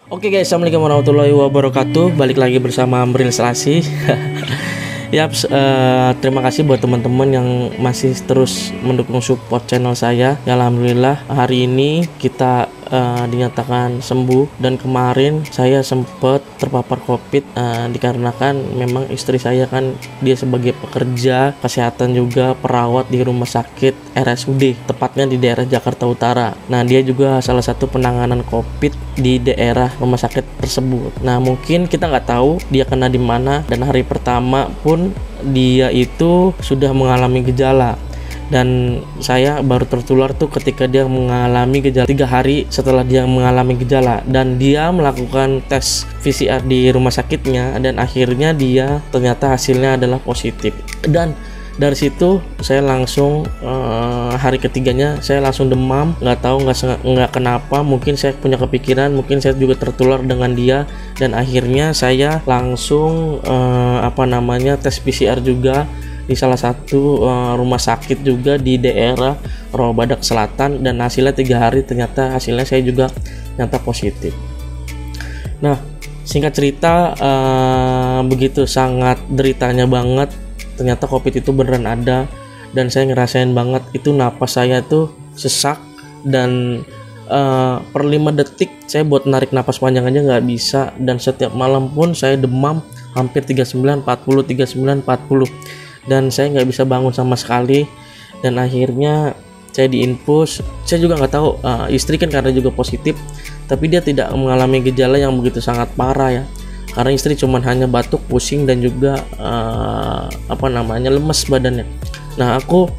Oke guys, assalamualaikum warahmatullahi wabarakatuh. Balik lagi bersama Amril Selasi. Yaps, terima kasih buat teman-teman yang masih terus mendukung support channel saya. Ya, alhamdulillah hari ini kita dinyatakan sembuh, dan kemarin saya sempat terpapar COVID dikarenakan memang istri saya kan dia sebagai pekerja kesehatan juga perawat di rumah sakit RSUD, tepatnya di daerah Jakarta Utara. Nah, dia juga salah satu penanganan COVID di daerah rumah sakit tersebut. Nah, mungkin kita nggak tahu dia kena di mana, dan hari pertama pun dia itu sudah mengalami gejala. Dan saya baru tertular tuh ketika dia mengalami gejala 3 hari setelah dia mengalami gejala, dan dia melakukan tes PCR di rumah sakitnya, dan akhirnya dia ternyata hasilnya adalah positif. Dan dari situ saya langsung hari ketiganya saya langsung demam, nggak tahu nggak kenapa, mungkin saya punya kepikiran, mungkin saya juga tertular dengan dia, dan akhirnya saya langsung tes PCR juga di salah satu rumah sakit juga di daerah Rawabadak Selatan, dan hasilnya 3 hari ternyata hasilnya saya juga nyata positif. Nah, singkat cerita begitu sangat deritanya banget, ternyata COVID itu beneran ada, dan saya ngerasain banget itu napas saya tuh sesak, dan per 5 detik saya buat narik napas panjang aja nggak bisa, dan setiap malam pun saya demam hampir 39-40, dan saya nggak bisa bangun sama sekali. Dan akhirnya saya diinfus. Saya juga nggak tahu, istri kan karena juga positif, tapi dia tidak mengalami gejala yang begitu sangat parah ya, karena istri cuman hanya batuk, pusing, dan juga lemes badannya. Nah, aku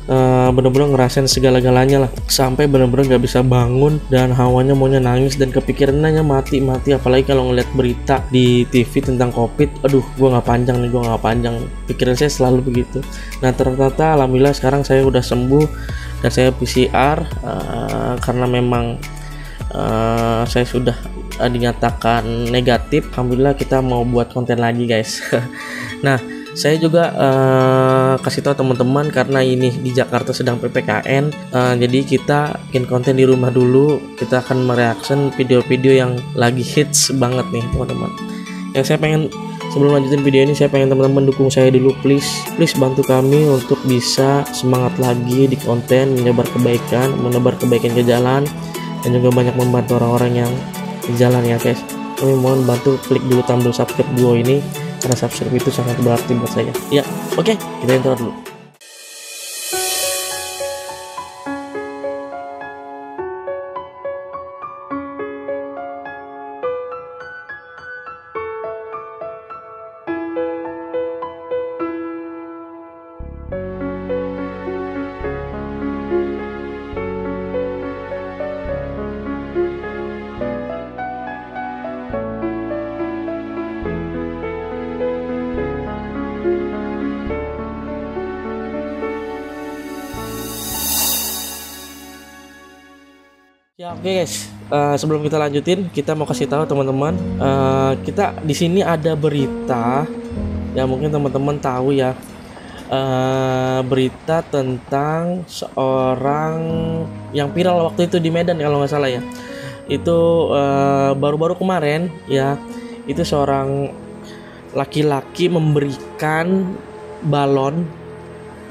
bener-bener ngerasain segala-galanya lah, sampai bener-bener nggak bisa bangun, dan hawanya maunya nangis, dan kepikirannya mati. Apalagi kalau ngeliat berita di TV tentang COVID, aduh, gua nggak panjang, pikiran saya selalu begitu. Nah, ternyata alhamdulillah sekarang saya udah sembuh, dan saya PCR karena memang saya sudah dinyatakan negatif. Alhamdulillah kita mau buat konten lagi guys. Nah, saya juga kasih tahu teman-teman karena ini di Jakarta sedang PPKN, jadi kita bikin konten di rumah dulu. Kita akan mereaction video-video yang lagi hits banget nih teman-teman. Yang saya pengen, sebelum lanjutin video ini, saya pengen teman-teman dukung saya dulu, please bantu kami untuk bisa semangat lagi di konten, menebar kebaikan ke jalan, dan juga banyak membantu orang-orang yang di jalan ya guys. Kami mohon bantu klik dulu tombol subscribe di bawah ini, karena subscribe itu sangat berarti buat saya. Ya, oke, kita intro dulu. Ya, oke guys, sebelum kita lanjutin, kita mau kasih tahu teman-teman, kita di sini ada berita, ya mungkin teman-teman tahu ya, berita tentang seorang yang viral waktu itu di Medan kalau nggak salah ya. Itu baru-baru kemarin ya, itu seorang laki-laki memberikan balon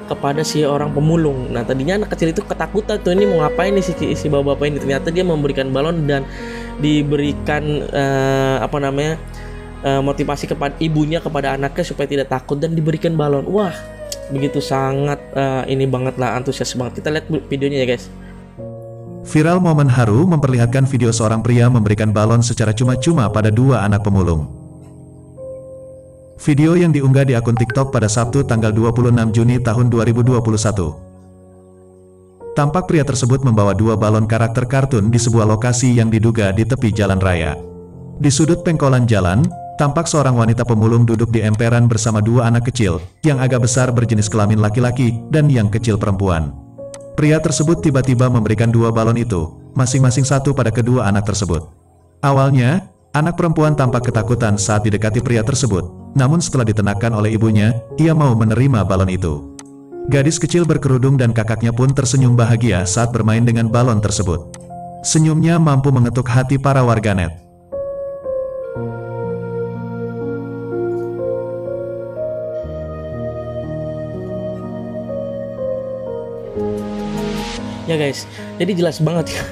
kepada si orang pemulung. Nah, tadinya anak kecil itu ketakutan tuh, ini mau ngapain nih si bapak-bapak ini. Ternyata dia memberikan balon dan diberikan motivasi kepada ibunya, kepada anaknya supaya tidak takut, dan diberikan balon. Wah, begitu sangat ini banget lah, antusias banget. Kita lihat videonya ya guys. Viral momen haru memperlihatkan video seorang pria memberikan balon secara cuma-cuma pada 2 anak pemulung. Video yang diunggah di akun TikTok pada Sabtu tanggal 26 Juni tahun 2021. Tampak pria tersebut membawa 2 balon karakter kartun di sebuah lokasi yang diduga di tepi jalan raya. Di sudut pengkolan jalan, tampak seorang wanita pemulung duduk di emperan bersama 2 anak kecil, yang agak besar berjenis kelamin laki-laki dan yang kecil perempuan. Pria tersebut tiba-tiba memberikan 2 balon itu, masing-masing 1 pada kedua anak tersebut. Awalnya, anak perempuan tampak ketakutan saat didekati pria tersebut. Namun setelah ditenangkan oleh ibunya, ia mau menerima balon itu. Gadis kecil berkerudung dan kakaknya pun tersenyum bahagia saat bermain dengan balon tersebut. Senyumnya mampu mengetuk hati para warganet. Ya guys, jadi jelas banget ya.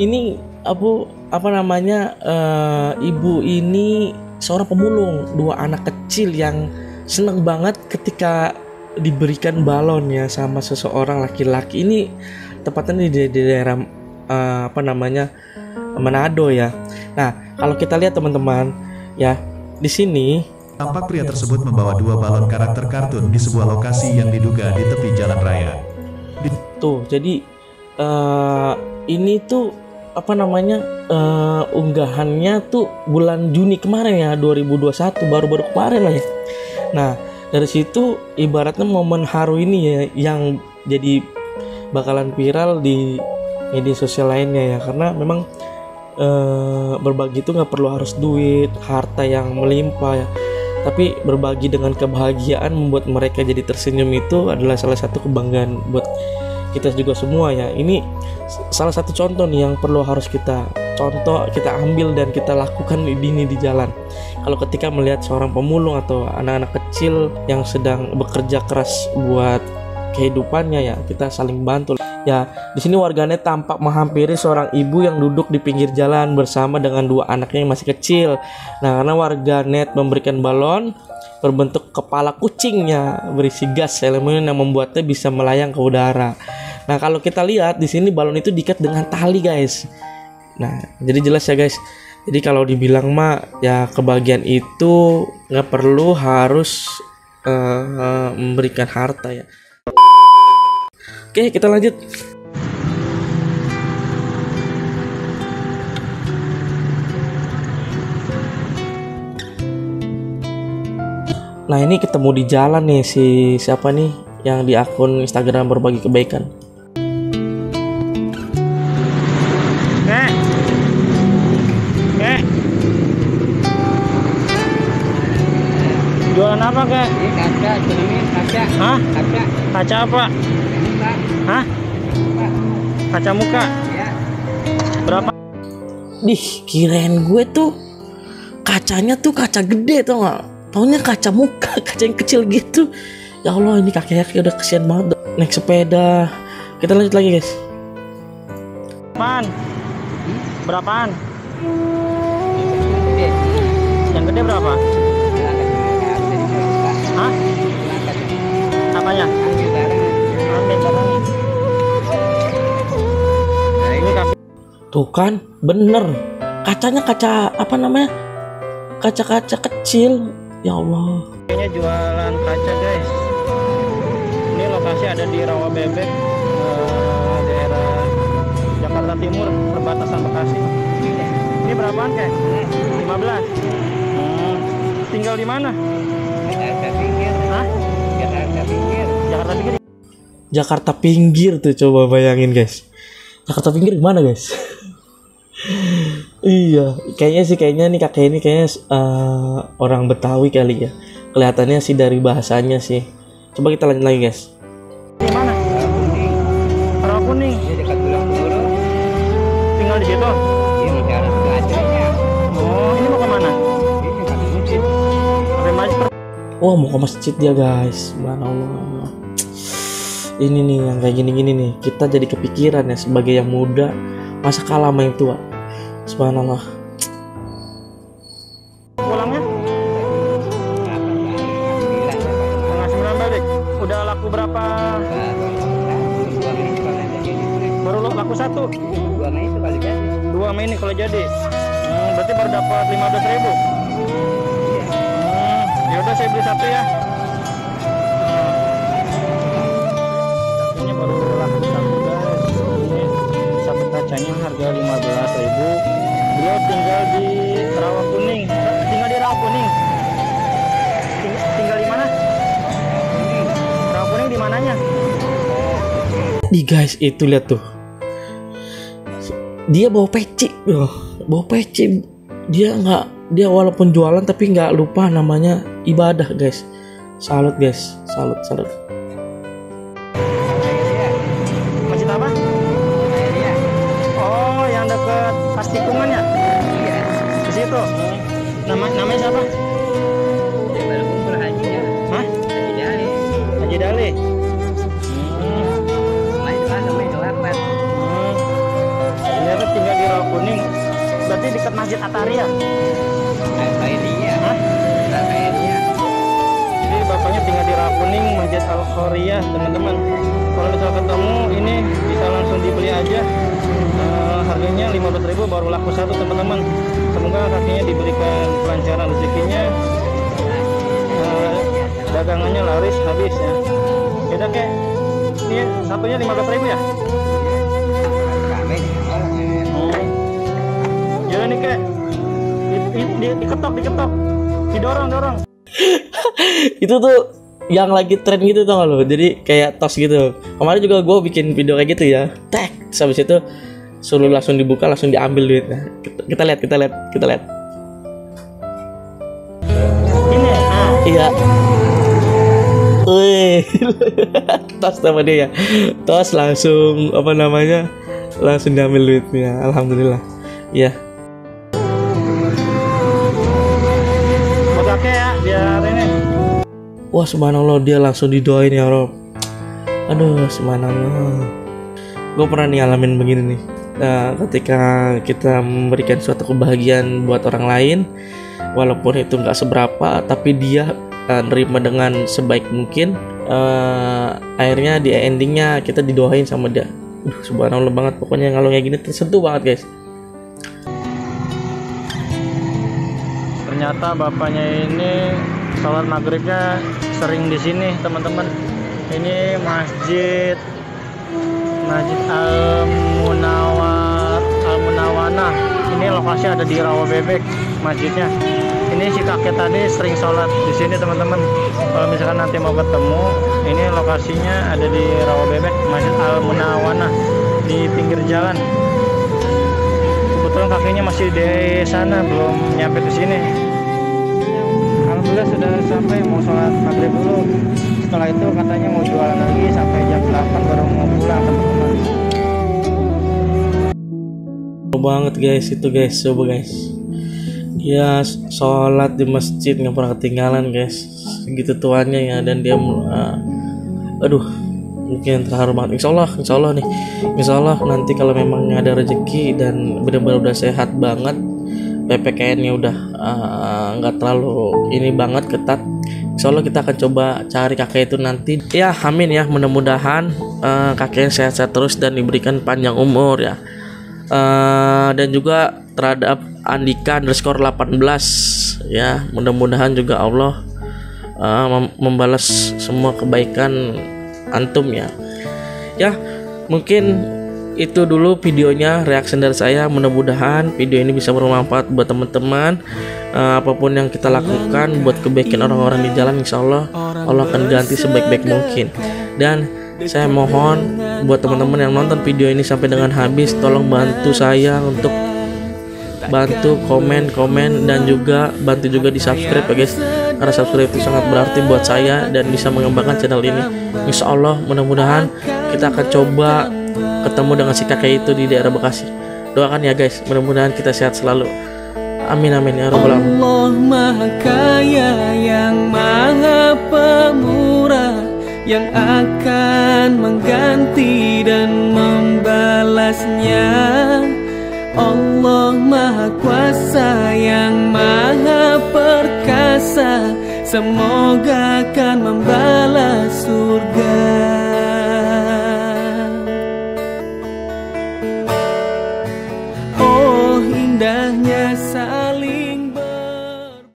Ini apa namanya, ibu ini seorang pemulung, 2 anak kecil yang seneng banget ketika diberikan balon ya sama seseorang laki-laki. Ini tepatnya di daerah apa namanya, Manado ya. Nah, kalau kita lihat teman-teman ya, di sini tampak pria tersebut membawa 2 balon karakter kartun di sebuah lokasi yang diduga di tepi jalan raya. tuh, jadi ini tuh apa namanya, unggahannya tuh bulan Juni kemarin ya, 2021, baru-baru kemarin lah ya. Nah, dari situ ibaratnya momen haru ini ya yang jadi bakalan viral di media sosial lainnya ya, karena memang berbagi itu nggak perlu harus duit, harta yang melimpah ya, tapi berbagi dengan kebahagiaan membuat mereka jadi tersenyum itu adalah salah satu kebanggaan buat kita juga semua ya. Ini salah satu contoh nih yang perlu harus kita ambil dan kita lakukan di jalan. Kalau ketika melihat seorang pemulung atau anak-anak kecil yang sedang bekerja keras buat kehidupannya ya, kita saling bantu. Ya, di sini warganet tampak menghampiri seorang ibu yang duduk di pinggir jalan bersama dengan 2 anaknya yang masih kecil. Nah, karena warganet memberikan balon berbentuk kepala kucingnya berisi gas elemen yang membuatnya bisa melayang ke udara. Nah, kalau kita lihat di sini balon itu diikat dengan tali, guys. Nah, jadi jelas ya, guys. Jadi kalau dibilang mah ya kebahagiaan itu nggak perlu harus memberikan harta ya. Oke, kita lanjut. Nah, ini ketemu di jalan nih siapa nih yang di akun Instagram berbagi kebaikan. Jualan apa, Kak? Ini kaca. Hah? Kaca. Kaca apa? Pak. Hah? Kaca muka. Ya. Berapa? Kirain gue tuh kacanya tuh kaca gede, tau gak? Taunya kaca muka, kaca yang kecil gitu. Ya Allah, ini kakek udah kesian banget naik sepeda. Kita lanjut lagi, guys. Berapaan? Berapaan? Gede. Yang gede berapa? Hah? Apanya? Ambil barang. Ini kafe. Tuh kan, bener. Kacanya kaca apa namanya? Kaca-kaca kecil. Ya Allah. Kayaknya jualan kaca, guys. Ini lokasi ada di Rawa Bebek, daerah Jakarta Timur, perbatasan Bekasi. Ini berapaan, Kak? 15. Tinggal di mana? Jakarta pinggir. Hah? Jakarta pinggir. Jakarta Pinggir. Jakarta Pinggir tuh, coba bayangin, guys. Jakarta Pinggir gimana, guys? Iya, kayaknya nih kakek ini kayaknya orang Betawi kali ya. Kelihatannya sih dari bahasanya sih. Coba kita lanjut lagi, guys. Di mana? Rawa Kuning. Ini dekat Pulang Peluru. Tinggal di situ. Ini jalan ke Acehnya. Oh, ini mau kemana? Ini kaki masjid. Sampai masjid. Wah, mau ke masjid dia, guys. Subhanallah. Ini nih yang kayak gini-gini nih, kita jadi kepikiran ya sebagai yang muda, masa kalah sama yang tua. Subhanallah. Pulangnya? Setengah 9 balik. Udah laku berapa? Baru laku 1. 2 Mei itu kali jadi. 2 Mei ini kalau jadi. Berarti baru dapat 15.000. Ya udah saya beli 1 ya. Ini baru laku 1, guys. Ini satu kacanya harga 15.000. Beliau tinggal di Rawa Kuning. Tinggal di Rawa Kuning. Tinggal di mana? Rawa Kuning di mananya? Guys, itu lihat tuh. Dia bawa peci, bawa peci. Dia walaupun jualan tapi nggak lupa namanya ibadah, guys. Salut, guys. Salut. Masjid apa? Oh, yang dekat pas tikungan ya? Iya. Di situ. Namanya siapa? Dia baru kumpul hajinya. Hah? Haji Dali. Haji Dali. Main mana dekat Masjid Ataria. Kayak dia. Hah? Kayak dia. Jadi bapaknya tinggal di Rakuning, Masjid Al Khoriyah, teman-teman. Kalau misal ketemu ini bisa langsung dibeli aja. Harganya 15.000 baru laku satu, teman-teman. Semoga kakinya diberikan kelancaran rezekinya. Dagangannya laris habis ya. Beda kek. Ini satunya 15.000 ya? Rame. Jangan nih kek. Diketok. Didorong. Itu tuh yang lagi tren gitu tau gak lo, jadi kayak tos gitu. Kemarin juga gue bikin video kayak gitu ya, tek, habis itu suruh langsung dibuka, langsung diambil duitnya. Kita lihat. Ini ya? Iya. Wih, tos sama dia ya, tos langsung langsung diambil duitnya. Alhamdulillah. Iya. Buat kakek ya, biar ini. Wah, subhanallah, dia langsung didoain ya Rob. Aduh, subhanallah. Gue pernah nih ngalamin begini nih. Ketika kita memberikan suatu kebahagiaan buat orang lain, walaupun itu nggak seberapa, tapi dia nerima dengan sebaik mungkin. Akhirnya di endingnya kita didoain sama dia. Subhanallah banget. Pokoknya kalau kayak gini tersentuh banget guys. Ternyata bapaknya ini sholat maghribnya sering di sini, teman-teman. Ini Masjid Al-Munawanah. Ini lokasi ada di Rawabebek masjidnya. Ini si kakek tadi sering sholat di sini, teman-teman. Kalau misalkan nanti mau ketemu, ini lokasinya ada di Rawabebek, Masjid Al-Munawanah di pinggir jalan. Kebetulan kakeknya masih di sana, belum nyampe ke sini. Alhamdulillah sudah sampai, mau sholat maghrib dulu. Setelah itu katanya mau jualan lagi sampai jam 8 baru mau pulang, teman-teman. Banget guys, itu guys, coba guys. Dia sholat di masjid nggak pernah ketinggalan guys. Segitu tuanya ya, dan dia mungkin terharu banget. Insya Allah nanti kalau memang ada rezeki dan benar-benar udah sehat banget, PPKN-nya udah nggak terlalu ini banget ketat, insya Allah kita akan coba cari kakek itu nanti ya. Amin ya, mudah-mudahan kakeknya sehat-sehat terus dan diberikan panjang umur ya. Dan juga terhadap Andika _18 ya, mudah-mudahan juga Allah membalas semua kebaikan antum ya. Mungkin itu dulu videonya, reaction dari saya. Mudah-mudahan video ini bisa bermanfaat buat teman-teman. Apapun yang kita lakukan buat kebaikan orang-orang di jalan, insya Allah Allah akan ganti sebaik-baik mungkin. Dan saya mohon buat teman-teman yang nonton video ini sampai dengan habis, tolong bantu saya untuk bantu komen dan juga bantu juga di subscribe ya guys, karena subscribe itu sangat berarti buat saya dan bisa mengembangkan channel ini. Insya Allah mudah-mudahan kita akan coba ketemu dengan si kakek itu di daerah Bekasi. Doakan ya guys, mudah-mudahan kita sehat selalu. Amin amin ya rabbal alamin. Allah Maha Kaya yang Maha Pemurah, yang akan mengganti dan membalasnya. Allah Maha Kuasa yang Maha Perkasa, semoga akan membalas surga. Oh indahnya saat